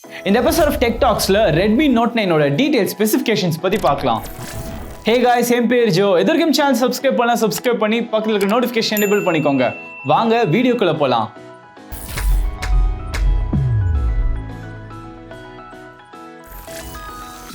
In the episode of Tech Talks, Redmi Note 9 oda detailed specifications பத்தி பார்க்கலாம். Hey guys, என் பேர் Joe. எதற்கும் channel subscribe பண்ணி பக்கத்துல இருக்க நோட்டிஃபிகேஷன் எனேபிள் பண்ணிக்கோங்க. வாங்க வீடியோக்குள்ள போலாம்.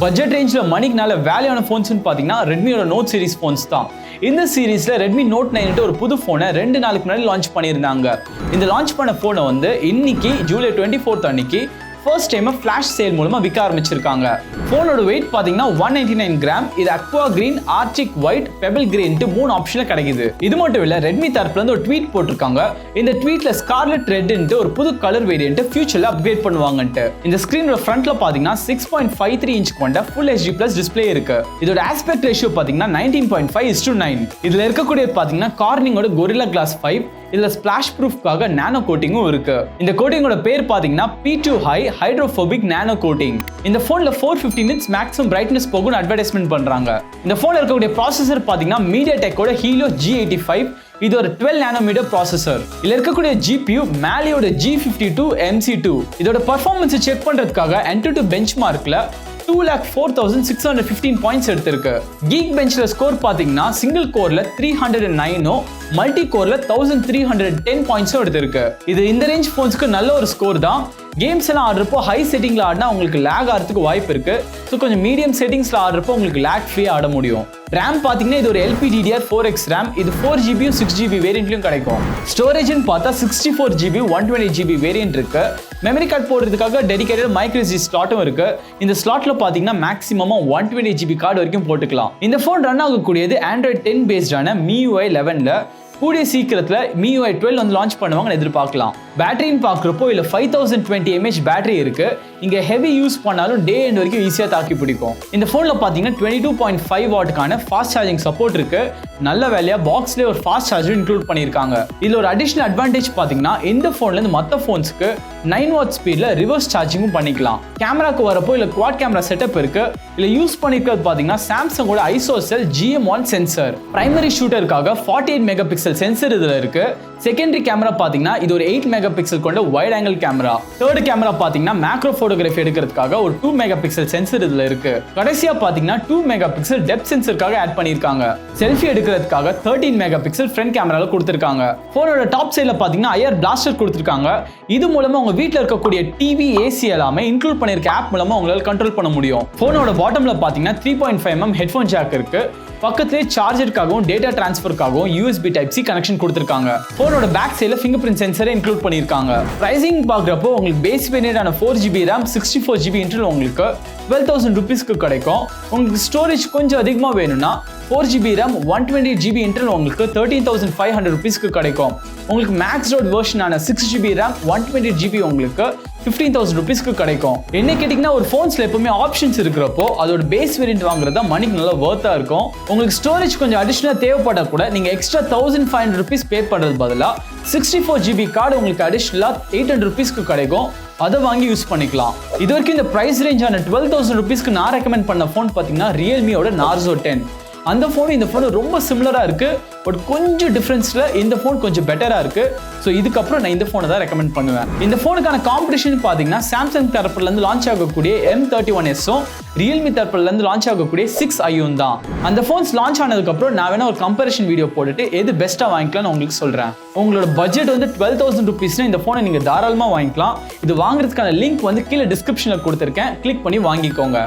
பட்ஜெட் ரேஞ்சில் மணிக்குனால வேல்யூவான ஃபோன்ஸ்னு பார்த்தீங்கன்னா ரெட்மியோட நோட் சீரிஸ் ஃபோன்ஸ் தான். இந்த சீரீஸில் ரெட்மி நோட் 9 ஒரு புது ஃபோனை 2 நாளுக்கு முன்னாடி லான்ச் பண்ணியிருந்தாங்க. இந்த லான்ச் பண்ண ஃபோனை வந்து இன்னைக்கு ஜூலை 24 அன்னைக்கு ஃபர்ஸ்ட் டைம் ஃபிளாஷ் சேல் மூலமா விற்க ஆரம்பிச்சிருக்காங்க. ஃபோனோட வெயிட் பார்த்தீங்கன்னா 199 கிராம். இது aqua green, arctic white, pebble கிரீன்ட்டு 3 ஆப்ஷன்ல கிடைக்குது. இது மட்டும் இல்ல, ரெட்மி தரப்புல இருந்து ஒரு ட்வீட் போட்டிருக்காங்க. இந்த ட்வீட்ல ஸ்கார்லெட் ரெட்ன்ட்டு ஒரு புது கலர் வேரியன்ட் ஃபியூச்சர்ல அப்கிரேட் பண்ணுவாங்கன்ட்டு. இந்த ஸ்கிரீனோட ஃப்ரண்ட்ல பார்த்தீங்கன்னா 6.53 இன்ச் கொண்ட ஃபுல் HD பிளஸ் டிஸ்பிளே இருக்கு. இதோட ஆஸ்பெக்ட் ரேஷியோ பார்த்தீங்கன்னா 19.5:9. இதுல இருக்கக்கூடியது பார்த்தீங்கன்னா கார்னிங்கோட கொரில்லா கிளாஸ் 5. இதுல ஸ்பிளாஷ் ப்ரூஃப்காக நானோ கோட்டிங்கும் இருக்கு. இந்த கோட்டிங்கோட பேர் பாத்தீங்கன்னா P2 ஹை ஹைட்ரோபோபிக் நானோ கோட்டிங். இந்த போன்ல 450 நிட்ஸ் மேக்ஸிமம் பிரைட்னஸ் போகும்னு அட்வர்டைஸ்மெண்ட் பண்றாங்க. இந்த போன்ல இருக்கக்கூடிய ப்ராசஸர் பாத்தீங்கன்னா MediaTek Helio G85. இது ஒரு 12 நானோமீட்டர் ப்ராசஸர். இதுல இருக்கக்கூடிய GPU Mali-யோட G52 MC2. இதோட பெர்ஃபார்மன்ஸ் செக் பண்றதுக்காக AnTuTu பெஞ்ச்மார்க்ல 2,04,615 பாயிண்ட்ஸ் எடுத்திருக்கு. கீக் பெஞ்ச்ல ஸ்கோர் பாத்தீங்கன்னா சிங்கிள் கோர்ல 309, மல்டி கோர்ல 1310 பாயிண்ட்ஸும் எடுத்திருக்கு. இது இந்த ரேஞ்ச் போன்ஸ்க்கு நல்ல ஒரு ஸ்கோர் தான். கேம்ஸ் எல்லாம் ஆடுறப்போ ஹை செட்டிங்ல ஆடினா உங்களுக்கு லேக் ஆகிறதுக்கு வாய்ப்பு இருக்கு. ஸோ கொஞ்சம் மீடியம் செட்டிங்ஸ்ல ஆடுறப்போ உங்களுக்கு லேக் ஃப்ரீயா ஆட முடியும். ரேம் பாத்தீங்கன்னா இது ஒரு LPDDR4X ரேம். இது 4GB 6GB வேரியன்ட்லயும் கிடைக்கும். ஸ்டோரேஜ்னு பார்த்தா 64GB 128GB வேரியன்ட் இருக்கு. மெமரி கார்டு போடுறதுக்காக டெடிகேட்டட் மைக்ரோ SD ஸ்லாட்டும் இருக்கு. இந்த ஸ்லாட்ல பாத்தீங்கன்னா மேக்ஸிமமா 128GB கார்டு வரைக்கும் போட்டுக்கலாம். இந்த போன் ரன் ஆகக்கூடியது Android 10 பேஸ்டான MIUI 11ல. கூடிய சீக்கிரத்துல MIUI 12 வந்து லான்ச் பண்ணுவாங்கன்னு எதிர்பார்க்கலாம். பேட்டரின்னு பார்க்குறப்போ இல்லை 5020 mAh பேட்டரி இருக்கு. இங்க ஹெவி யூஸ் பண்ணாலும் டே எண்ட் வரைக்கும் ஈஸியா தாக்கி பிடிக்கும். இந்த போன்ல பாத்தீங்கன்னா 22.5 வாட்க்கான ஃபாஸ்ட் சார்ஜிங் சப்போர்ட் இருக்கு. நல்ல வேலையா பாக்ஸ்லேயே ஒரு ஃபாஸ்ட் சார்ஜர் இன்க்ளூட் பண்ணியிருக்காங்க. இதுல ஒரு அடிஷனல் அட்வான்டேஜ் பாத்தீங்கன்னா இந்த போன்ல இருந்து மற்ற போன்ஸ்க்கு 9 வாட் ஸ்பீட்ல ரிவர்ஸ் சார்ஜிங்கும் பண்ணிக்கலாம். கேமராக்கு வரப்போ இல்ல குவாட் கேமரா செட்டப் இருக்கு. இல்ல யூஸ் பண்ணிருக்கிறது பாத்தீங்கன்னா சாம்சங்கோட ஐசோசெல் GM1 சென்சர். பிரைமரி ஷூட்டருக்காக 48 மெகா பிக்சல் சென்சர் இதுல இருக்கு. செகண்டரி கேமரா பாத்தீங்கன்னா இது ஒரு 8 மெகா பிக்சல் கொண்ட wide angle camera. Third camera பாத்தீங்கன்னா மேக்ரோ போட்டோகிராஃபி எடுக்கிறதுக்காக ஒரு 2 மெகா பிக்சல் சென்சர் இதுல இருக்கு. கடைசியா பாத்தீங்கன்னா 2 மெகா பிக்சல் டெப்த் சென்சருக்காக ஆட் பண்ணிருக்காங்க. செல்ஃபி எடுக்கிறதுக்காக 13 மெகா பிக்சல் ஃப்ரண்ட் கேமரால கொடுத்திருக்காங்க. போனோட டாப் சைடுல பாத்தீங்கன்னா IR பிளாஸ்டர் கொடுத்திருக்காங்க. இது மூலமா உங்க வீட்ல இருக்கக்கூடிய டிவி, ஏசி எல்லாமே இன்க்ளூட் பண்ணிருக்க ஆப் மூலமா உங்களால கண்ட்ரோல் பண்ண முடியும். போனோட பாட்டம்ல பாத்தீங்கன்னா 3.5mm ஹெட்ஃபோன் ஜாக் இருக்கு. பக்கத்திலே சார்ஜருக்காகவும் டேட்டா டிரான்ஸ்ஃபருக்காகவும் USB Type-C கனெக்ஷன் கொடுத்திருக்காங்க. போனோட பேக் சைடுல ஃபிங்கர் பிரிண்ட் சென்சரை இன்க்ளூட் பண்ணிருக்காங்க. பிரைசிங் பார்க்குறப்போ உங்களுக்கு base வேரியன்டான 4GB RAM 64GB internal உங்களுக்கு 12,000 rupeesக்கு கிடைக்கும். உங்களுக்கு ஸ்டோரேஜ் கொஞ்சம் அதிகமா வேணும்னா 4GB RAM 128GB இன்டர்னல் உங்களுக்கு 13,500 rupeesக்கு கிடைக்கும். உங்களுக்கு maths out வெர்ஷனான 6GB RAM 128GB உங்களுக்கு 15,000 rupeesக்கு கிடைக்கும். என்ன கேட்டீங்கன்னா ஒரு போன்ஸ்ல எப்பவுமே ஆப்ஷன்ஸ் இருக்கிறப்போ அதோட பேஸ் வேரியன்ட் வாங்குறது தான் மணிக்கு நல்லா வர்த்தா இருக்கும். உங்களுக்கு ஸ்டோரேஜ் கொஞ்சம் அடிஷனலா தேவைப்பட்டா கூட நீங்க எக்ஸ்ட்ரா 1,500 rupees பே பண்றது பதிலா 64GB கார்டு உங்களுக்கு அடிஷனலா 800 rupeesக்கு கிடைக்கும். அதை வாங்கி யூஸ் பண்ணிக்கலாம். இது வரைக்கும் இந்த பிரைஸ் ரேஞ்சான 12,000 rupeesக்கு நான் ரெக்கமெண்ட் பண்ண போன் பாத்தீங்கன்னா ரியல்மியோட Narzo 10. அந்த போன் இந்த போன் ரொம்ப சிமிலரா இருக்கு. பட் கொஞ்சம் டிஃபரன்ஸ்ல இந்த போன் கொஞ்சம் பெட்டரா இருக்கு. ஸோ இதுக்கப்புறம் நான் இந்த போனை தான் ரெக்கமெண்ட் பண்ணுவேன். இந்த போனுக்கான காம்படிஷன் பாத்தீங்கன்னா சாம்சங் தரப்புல இருந்து லான்ச் ஆகக்கூடிய M31s-ம் ரியல்மி தரப்புல இருந்து லான்ச் ஆகக்கூடிய 6i-யும் தான். அந்த போன்ஸ் லான்ச் ஆனதுக்கு அப்புறம் நான் வேணா ஒரு கம்பேரிஷன் வீடியோ போட்டுட்டு எது பெஸ்டா வாங்கிக்கலாம்னு உங்களுக்கு சொல்றேன். உங்களோட பட்ஜெட் வந்து 12,000 rupeesனா இந்த போனை நீங்க தாராளமா வாங்கிக்கலாம். இது வாங்குறதுக்கான லிங்க் வந்து கீழே டிஸ்கிரிப்ஷன்ல கொடுத்திருக்கேன். கிளிக் பண்ணி வாங்கிக்கோங்க.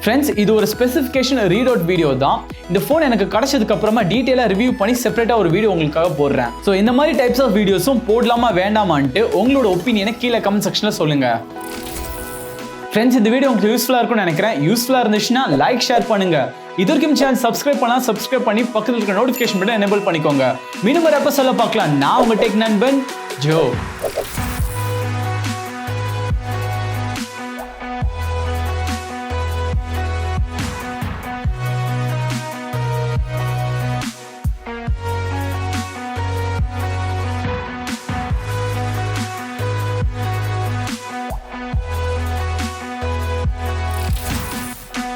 ஃப்ரெண்ட்ஸ், இது ஒரு ஸ்பெசிஃபிகேஷன் ரீட் அவுட் வீடியோ தான். இந்த ஃபோன் எனக்கு கிடைச்சதுக்கு அப்புறமா டீட்டெயிலாக ரிவ்யூ பண்ணி செப்பரேட்டாக ஒரு வீடியோ உங்களுக்காக போடுறேன். ஸோ இந்த மாதிரி டைப்ஸ் ஆஃப் வீடியோஸும் போடலாமா வேண்டாமான்ட்டு உங்களோட ஒப்பீனியனை கீழே கமெண்ட் செக்ஷனில் சொல்லுங்க. ஃப்ரெண்ட்ஸ், இந்த வீடியோ உங்களுக்கு யூஸ்ஃபுல்லாக இருக்கும்னு நினைக்கிறேன். யூஸ்ஃபுல்லாக இருந்துச்சுன்னா லைக், ஷேர் பண்ணுங்க. இது வரைக்கும் சேனல் சப்ஸ்கிரைப் பண்ணி பக்கத்தில் இருக்க நோட்டிஃபிகேஷன் பட்டன் எனேபிள் பண்ணிக்கோங்க. மீண்டும் ஒரு எபிசோட்ல பார்க்கலாம். நான் உங்க டெக் நண்பன் ஜோ.